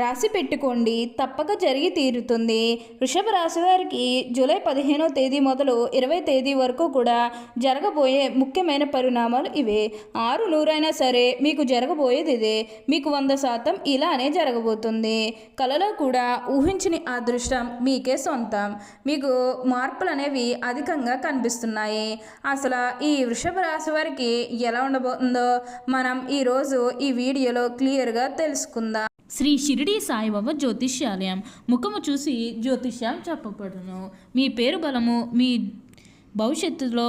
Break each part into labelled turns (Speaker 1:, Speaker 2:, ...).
Speaker 1: రాసి పెట్టుకోండి, తప్పక జరిగి తీరుతుంది. వృషభ రాశి వారికి జూలై 15వ తేదీ మొదలు 20 తేదీ వరకు కూడా జరగబోయే ముఖ్యమైన పరిణామాలు ఇవే. 100 అయినా సరే మీకు జరగబోయేది ఇదే. మీకు 100% ఇలానే జరగబోతుంది. కలలో కూడా ఊహించని అదృష్టం మీకే సొంతం. మీకు మార్పులు అనేవి అధికంగా కనిపిస్తున్నాయి. అసలు ఈ వృషభ రాశి వారికి ఎలా ఉండబోతుందో మనం ఈరోజు ఈ వీడియోలో క్లియర్గా తెలుసుకుందాం.
Speaker 2: శ్రీ షిరిడి సాయిబాబా జ్యోతిష్యాలయం. ముఖము చూసి జ్యోతిష్యం చెప్పబడును. మీ పేరు బలము, మీ భవిష్యత్తులో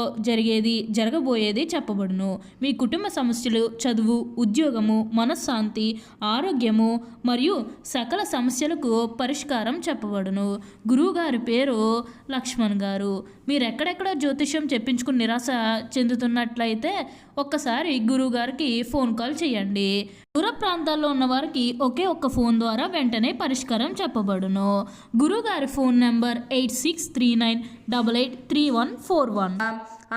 Speaker 2: జరగబోయేది చెప్పబడును. మీ కుటుంబ సమస్యలు, చదువు, ఉద్యోగము, మనశ్శాంతి, ఆరోగ్యము మరియు సకల సమస్యలకు పరిష్కారం చెప్పబడును. గురువుగారి పేరు లక్ష్మణ్ గారు. మీరు ఎక్కడెక్కడ జ్యోతిష్యం చెప్పించుకుని నిరాశ చెందుతున్నట్లయితే ఒక్కసారి గురువుగారికి ఫోన్ కాల్ చేయండి. దూర ప్రాంతాల్లో ఉన్న వారికి ఒకే ఒక్క ఫోన్ ద్వారా వెంటనే పరిష్కారం చెప్పబడును. గురువుగారి ఫోన్ నెంబర్ 8639883141.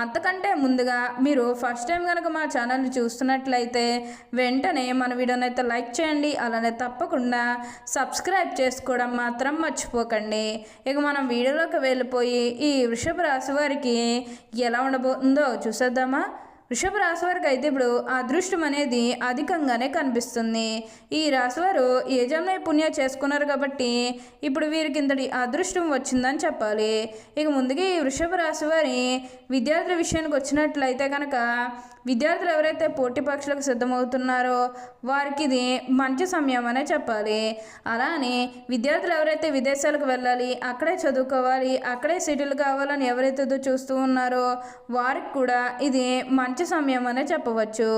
Speaker 1: అంతకంటే ముందుగా మీరు ఫస్ట్ టైం కనుక మా ఛానల్ని చూస్తున్నట్లయితే వెంటనే మన వీడియోని అయితే లైక్ చేయండి. అలానే తప్పకుండా సబ్స్క్రైబ్ చేసుకోవడం మాత్రం మర్చిపోకండి. ఇక మనం వీడియోలోకి వెళ్ళిపోయి ఈ వృషభ రాశి వారికి ఎలా ఉండబోతుందో చూసేద్దామా. వృషభ రాశి వారికి అయితే ఇప్పుడు అదృష్టం అనేది అధికంగానే కనిపిస్తుంది. ఈ రాశివారు ఏ జన్మ పుణ్యం చేసుకున్నారు కాబట్టి ఇప్పుడు వీరికి ఇంతటి అదృష్టం వచ్చిందని చెప్పాలి. ఇక ముందుగా ఈ వృషభ రాశి వారి విద్యార్థుల విషయానికి వచ్చినట్లయితే కనుక విద్యార్థులు ఎవరైతే పోటీ పరీక్షలకు సిద్ధమవుతున్నారో వారికి ఇది మంచి సమయం అనే చెప్పాలి. అలానే విద్యార్థులు ఎవరైతే విదేశాలకు వెళ్ళాలి, అక్కడే చదువుకోవాలి, అక్కడే సెటిల్ కావాలని ఎవరైతే చూస్తూ ఉన్నారో వారికి కూడా ఇది మంచి సమయం అనే చెప్పవచ్చు.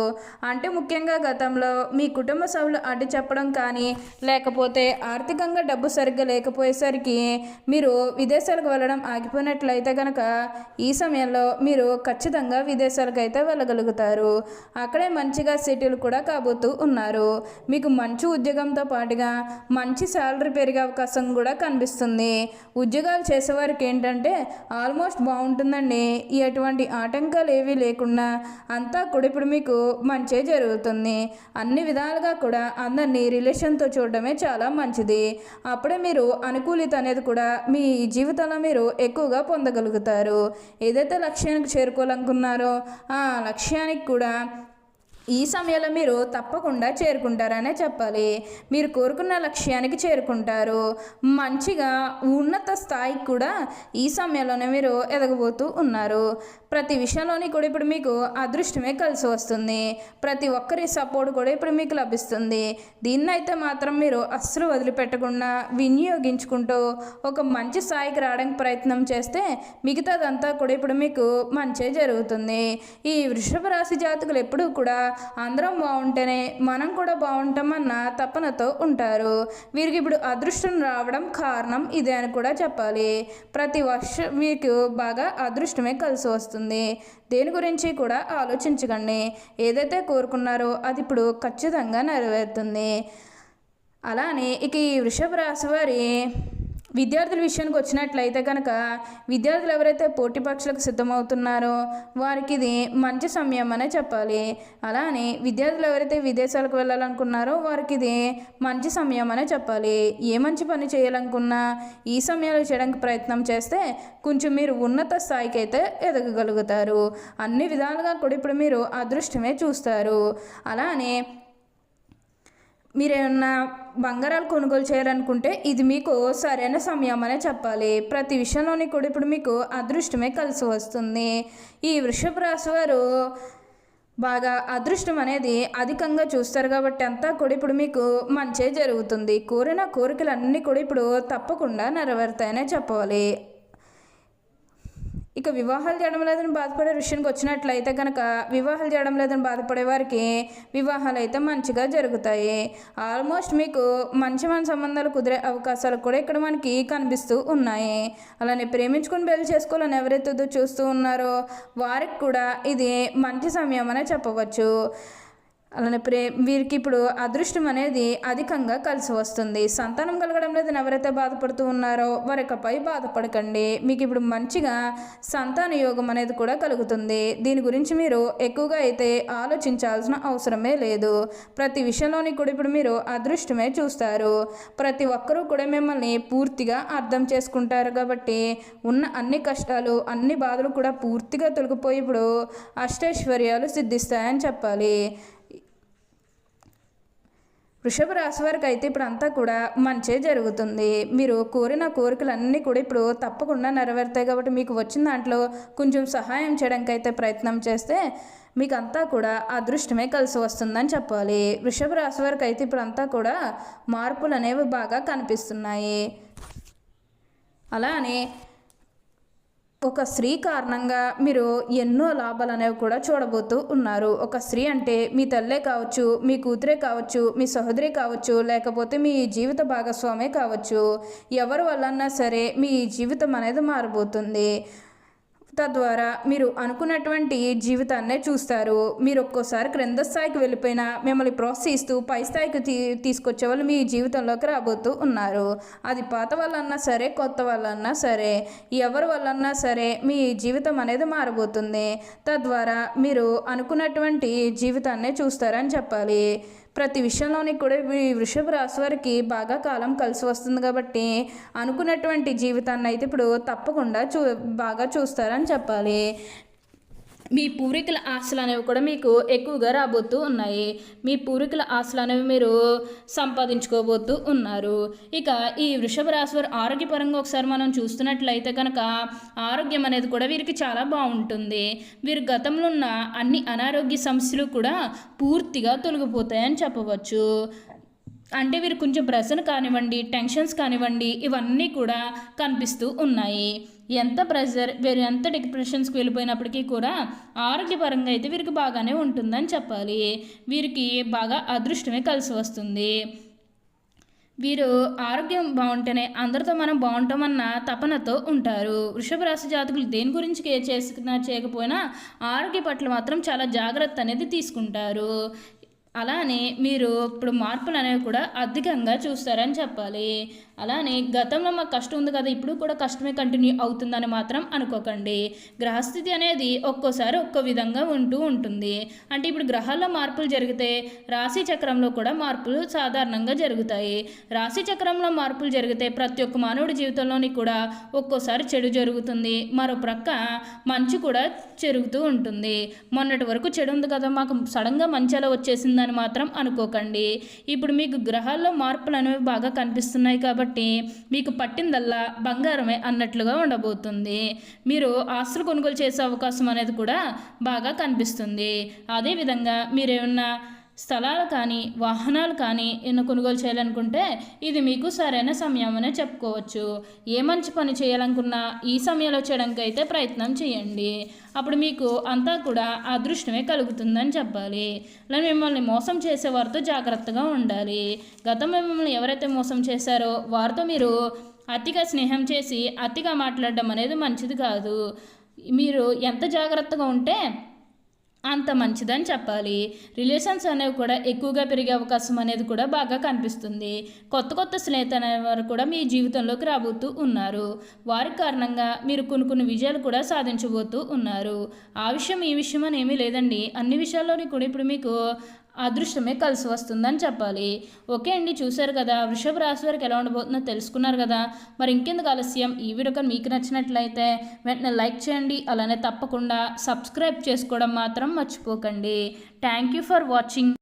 Speaker 1: అంటే ముఖ్యంగా గతంలో మీ కుటుంబ సభ్యులు అడ్డు చెప్పడం కానీ లేకపోతే ఆర్థికంగా డబ్బు సరిగ్గా లేకపోయేసరికి మీరు విదేశాలకు వెళ్ళడం ఆగిపోయినట్లయితే కనుక ఈ సమయంలో మీరు ఖచ్చితంగా విదేశాలకు అయితే వెళ్ళగలుగుతారు. అక్కడే మంచిగా సెటిల్ కూడా కాబోతూ ఉన్నారు. మీకు మంచి ఉద్యోగంతో పాటుగా మంచి శాలరీ పెరిగే అవకాశం కూడా కనిపిస్తుంది. ఉద్యోగాలు చేసేవారికి ఏంటంటే ఆల్మోస్ట్ బాగుంటుందండి. ఎటువంటి ఆటంకాలు ఏవీ లేకుండా అంతా కూడా ఇప్పుడు మీకు మంచి జరుగుతుంది. అన్ని విధాలుగా కూడా అందరినీ రిలేషన్తో చూడడమే చాలా మంచిది. అప్పుడే మీరు అనుకూలిత అనేది కూడా మీ జీవితంలో మీరు ఎక్కువగా పొందగలుగుతారు. ఏదైతే లక్ష్యానికి చేరుకోవాలనుకున్నారో ఆ లక్ష్యానికి కూడా ఈ సమయంలో మీరు తప్పకుండా చేరుకుంటారనే చెప్పాలి. మీరు కోరుకున్న లక్ష్యానికి చేరుకుంటారు. మంచిగా ఉన్నత స్థాయికి కూడా ఈ సమయంలోనే మీరు ఎదగబోతూ ఉన్నారు. ప్రతి విషయంలోని కూడా ఇప్పుడు మీకు అదృష్టమే కలిసి వస్తుంది. ప్రతి ఒక్కరి సపోర్ట్ కూడా ఇప్పుడు మీకు లభిస్తుంది. దీన్నైతే మాత్రం మీరు అస్సలు వదిలిపెట్టకుండా వినియోగించుకుంటూ ఒక మంచి స్థాయికి రావడానికి ప్రయత్నం చేస్తే మిగతాదంతా కూడా ఇప్పుడు మీకు మంచి జరుగుతుంది. ఈ వృషభ రాశి జాతకులు ఎప్పుడూ కూడా అందరం బాగుంటేనే మనం కూడా బాగుంటామన్న తపనతో ఉంటారు. వీరికి ఇప్పుడు అదృష్టం రావడం కారణం ఇదే అని కూడా చెప్పాలి. ప్రతి వర్షం మీకు బాగా అదృష్టమే కలిసి వస్తుంది. దేని గురించి కూడా ఆలోచించకండి. ఏదైతే కోరుకున్నారో అది ఇప్పుడు ఖచ్చితంగా నెరవేరుతుంది. అలానే ఇక ఈ వృషభ రాశి వారి విద్యార్థుల విషయానికి వచ్చినట్లయితే కనుక విద్యార్థులు ఎవరైతే పోటీ పరీక్షలకు సిద్ధమవుతున్నారో వారికి ఇది మంచి సమయం అనే చెప్పాలి. అలానే విద్యార్థులు ఎవరైతే విదేశాలకు వెళ్ళాలనుకున్నారో వారికి ఇది మంచి సమయం అనే చెప్పాలి. ఏ మంచి పని చేయాలనుకున్నా ఈ సమయంలో చేయడానికి ప్రయత్నం చేస్తే కొంచెం మీరు ఉన్నత స్థాయికి అయితే ఎదగగలుగుతారు. అన్ని విధాలుగా కూడా ఇప్పుడు మీరు అదృష్టమే చూస్తారు. అలానే మీరేమన్నా బంగారాలు కొనుగోలు చేయాలనుకుంటే ఇది మీకు సరైన సమయం అనే చెప్పాలి. ప్రతి విషయంలోని కూడా ఇప్పుడు మీకు అదృష్టమే కలిసి వస్తుంది. ఈ వృషభ రాశి వారు బాగా అదృష్టం అనేది అధికంగా చూస్తారు కాబట్టి అంతా కూడా ఇప్పుడు మీకు మంచి జరుగుతుంది. కోరిన కోరికలన్నీ కూడా ఇప్పుడు తప్పకుండా నెరవేరుతాయనే చెప్పాలి. ఇక వివాహాలు చేయడం లేదని బాధపడే విషయానికి వచ్చినట్లయితే కనుక వివాహాలు చేయడం లేదని బాధపడే వారికి వివాహాలు అయితే మంచిగా జరుగుతాయి. ఆల్మోస్ట్ మీకు మంచి సంబంధాలు కుదిరే అవకాశాలు కూడా ఇక్కడ మనకి కనిపిస్తూ ఉన్నాయి. అలానే ప్రేమించుకుని పెళ్లి చేసుకోవాలని ఎవరైతే చూస్తూ ఉన్నారో వారికి కూడా ఇది మంచి సమయం అనే చెప్పవచ్చు. అలానే వీరికి ఇప్పుడు అదృష్టం అనేది అధికంగా కలిసి వస్తుంది. సంతానం కలగడం లేదు ఎవరైతే బాధపడుతూ ఉన్నారో వారికపై బాధపడకండి. మీకు ఇప్పుడు మంచిగా సంతాన యోగం అనేది కూడా కలుగుతుంది. దీని గురించి మీరు ఎక్కువగా అయితే ఆలోచించాల్సిన అవసరమే లేదు. ప్రతి విషయంలోని కూడా ఇప్పుడు మీరు అదృష్టమే చూస్తారు. ప్రతి ఒక్కరూ కూడా మిమ్మల్ని పూర్తిగా అర్థం చేసుకుంటారు కాబట్టి ఉన్న అన్ని కష్టాలు అన్ని బాధలు కూడా పూర్తిగా తొలగిపోయి ఇప్పుడు అష్టైశ్వర్యాలు సిద్ధిస్తాయని చెప్పాలి. వృషభ రాశి వారికి అయితే ఇప్పుడు అంతా కూడా మంచే జరుగుతుంది. మీరు కోరిన కోరికలన్నీ కూడా ఇప్పుడు తప్పకుండా నెరవేరుతాయి కాబట్టి మీకు వచ్చిన దాంట్లో కొంచెం సహాయం చేయడానికి అయితే ప్రయత్నం చేస్తే మీకు అంతా కూడా అదృష్టమే కలిసి వస్తుందని చెప్పాలి. వృషభ రాశి వారికి అయితే ఇప్పుడు అంతా కూడా మార్పులు అనేవి బాగా కనిపిస్తున్నాయి. అలానే ఒక స్త్రీ కారణంగా మీరు ఎన్నో లాభాలు అనేవి కూడా చూడబోతూ ఉన్నారు. ఒక స్త్రీ అంటే మీ తల్లే కావచ్చు, మీ కూతురే కావచ్చు, మీ సహోదరి కావచ్చు, లేకపోతే మీ జీవిత భాగస్వామే కావచ్చు. ఎవరి వల్లన్నా సరే మీ జీవితం అనేది మారబోతుంది. తద్వారా మీరు అనుకున్నటువంటి జీవితాన్నే చూస్తారు. మీరు ఒక్కోసారి క్రింద స్థాయికి వెళ్ళిపోయినా మిమ్మల్ని ప్రోత్సహిస్తూ పై స్థాయికి తీసుకొచ్చే వాళ్ళు మీ జీవితంలోకి రాబోతూ ఉన్నారు. అది పాత వాళ్ళన్నా సరే కొత్త వాళ్ళన్నా సరే ఎవరి వల్లన్నా సరే మీ జీవితం అనేది మారబోతుంది. తద్వారా మీరు అనుకున్నటువంటి జీవితాన్నే చూస్తారని చెప్పాలి. ప్రతి విషయంలోని కూడా ఈ వృషభ రాశి వారికి బాగా కాలం కలిసి వస్తుంది కాబట్టి అనుకున్నటువంటి జీవితాన్ని అయితే ఇప్పుడు తప్పకుండా బాగా చూస్తారని చెప్పాలి. మీ పూర్వీకుల ఆశలు అనేవి కూడా మీకు ఎక్కువగా రాబోతూ ఉన్నాయి. మీ పూర్వీకుల ఆశలు అనేవి మీరు సంపాదించుకోబోతూ ఉన్నారు. ఇక ఈ వృషభ రాశి వారు ఆరోగ్యపరంగా ఒకసారి మనం చూస్తున్నట్లయితే కనుక ఆరోగ్యం అనేది కూడా వీరికి చాలా బాగుంటుంది. వీరు గతంలో ఉన్న అన్ని అనారోగ్య సమస్యలు కూడా పూర్తిగా తొలగిపోతాయని చెప్పవచ్చు. అంటే వీరు కొంచెం ప్రెషర్ కానివ్వండి, టెన్షన్స్ కానివ్వండి, ఇవన్నీ కూడా కనిపిస్తూ ఉన్నాయి. ఎంత ప్రెషర్, వీరు ఎంత డిప్రెషన్స్కి వెళ్ళిపోయినప్పటికీ కూడా ఆరోగ్యపరంగా అయితే వీరికి బాగానే ఉంటుందని చెప్పాలి. వీరికి బాగా అదృష్టమే కలిసి వస్తుంది. వీరు ఆరోగ్యం బాగుంటేనే అందరితో మనం బాగుంటామన్న తపనతో ఉంటారు. వృషభ రాశి జాతకులు దేని గురించి చేయకపోయినా ఆరోగ్య పట్ల మాత్రం చాలా జాగ్రత్త అనేది తీసుకుంటారు. అలానే మీరు ఇప్పుడు మార్పులు అనేవి కూడా అధికంగా చూస్తారని చెప్పాలి. అలానే గతంలో మాకు కష్టం ఉంది కదా ఇప్పుడు కూడా కష్టమే కంటిన్యూ అవుతుందని మాత్రం అనుకోకండి. గ్రహస్థితి అనేది ఒక్కోసారి ఒక్కో విధంగా ఉంటూ ఉంటుంది. అంటే ఇప్పుడు గ్రహాల్లో మార్పులు జరిగితే రాశి చక్రంలో కూడా మార్పులు సాధారణంగా జరుగుతాయి. రాశి చక్రంలో మార్పులు జరిగితే ప్రతి ఒక్క మానవుడి జీవితంలోని కూడా ఒక్కోసారి చెడు జరుగుతుంది, మరో ప్రక్క మంచి కూడా జరుగుతూ ఉంటుంది. మొన్నటి వరకు చెడు ఉంది కదా మాకు సడన్గా మంచి అలా వచ్చేసిందని మాత్రం అనుకోకండి. ఇప్పుడు మీకు గ్రహాల్లో మార్పులు అనేవి బాగా కనిపిస్తున్నాయి కాబట్టి మీకు పట్టిందల్లా బంగారమే అన్నట్లుగా ఉండబోతుంది. మీరు ఆస్తులు కొనుగోలు చేసే అవకాశం అనేది కూడా బాగా కనిపిస్తుంది. అదేవిధంగా మీరేమన్నా స్థలాలు కానీ వాహనాలు కానీ ఎన్నో కొనుగోలు చేయాలనుకుంటే ఇది మీకు సరైన సమయం అనే చెప్పుకోవచ్చు. ఏ మంచి పని చేయాలనుకున్నా ఈ సమయంలో చేయడానికి అయితే ప్రయత్నం చేయండి. అప్పుడు మీకు అంతా కూడా అదృష్టమే కలుగుతుందని చెప్పాలి. అలా మిమ్మల్ని మోసం చేసేవారితో జాగ్రత్తగా ఉండాలి. గతంలో మిమ్మల్ని ఎవరైతే మోసం చేశారో వారితో మీరు అతిగా స్నేహం చేసి అతిగా మాట్లాడడం అనేది మంచిది కాదు. మీరు ఎంత జాగ్రత్తగా ఉంటే అంత మంచిదని చెప్పాలి. రిలేషన్స్ అనేవి కూడా ఎక్కువగా పెరిగే అవకాశం అనేది కూడా బాగా కనిపిస్తుంది. కొత్త కొత్త స్నేహితులు అనేవారు కూడా మీ జీవితంలోకి రాబోతూ ఉన్నారు. వారి కారణంగా మీరు కొన్ని విజయాలు కూడా సాధించబోతూ ఉన్నారు. ఆ విషయం ఈ విషయం అని ఏమీ లేదండి. అన్ని విషయాల్లోని కూడా ఇప్పుడు మీకు అదృష్టమే కలిసి వస్తుందని చెప్పాలి. ఓకే అండి, చూశారు కదా వృషభ రాశి వారికి ఎలా ఉండబోతుందో తెలుసుకున్నారు కదా. మరి ఇంకెందుకు ఆలస్యం, ఈ వీడియో కానీ మీకు నచ్చినట్లయితే వెంటనే లైక్ చేయండి. అలానే తప్పకుండా సబ్స్క్రైబ్ చేసుకోవడం మాత్రం మర్చిపోకండి. Thank you for watching.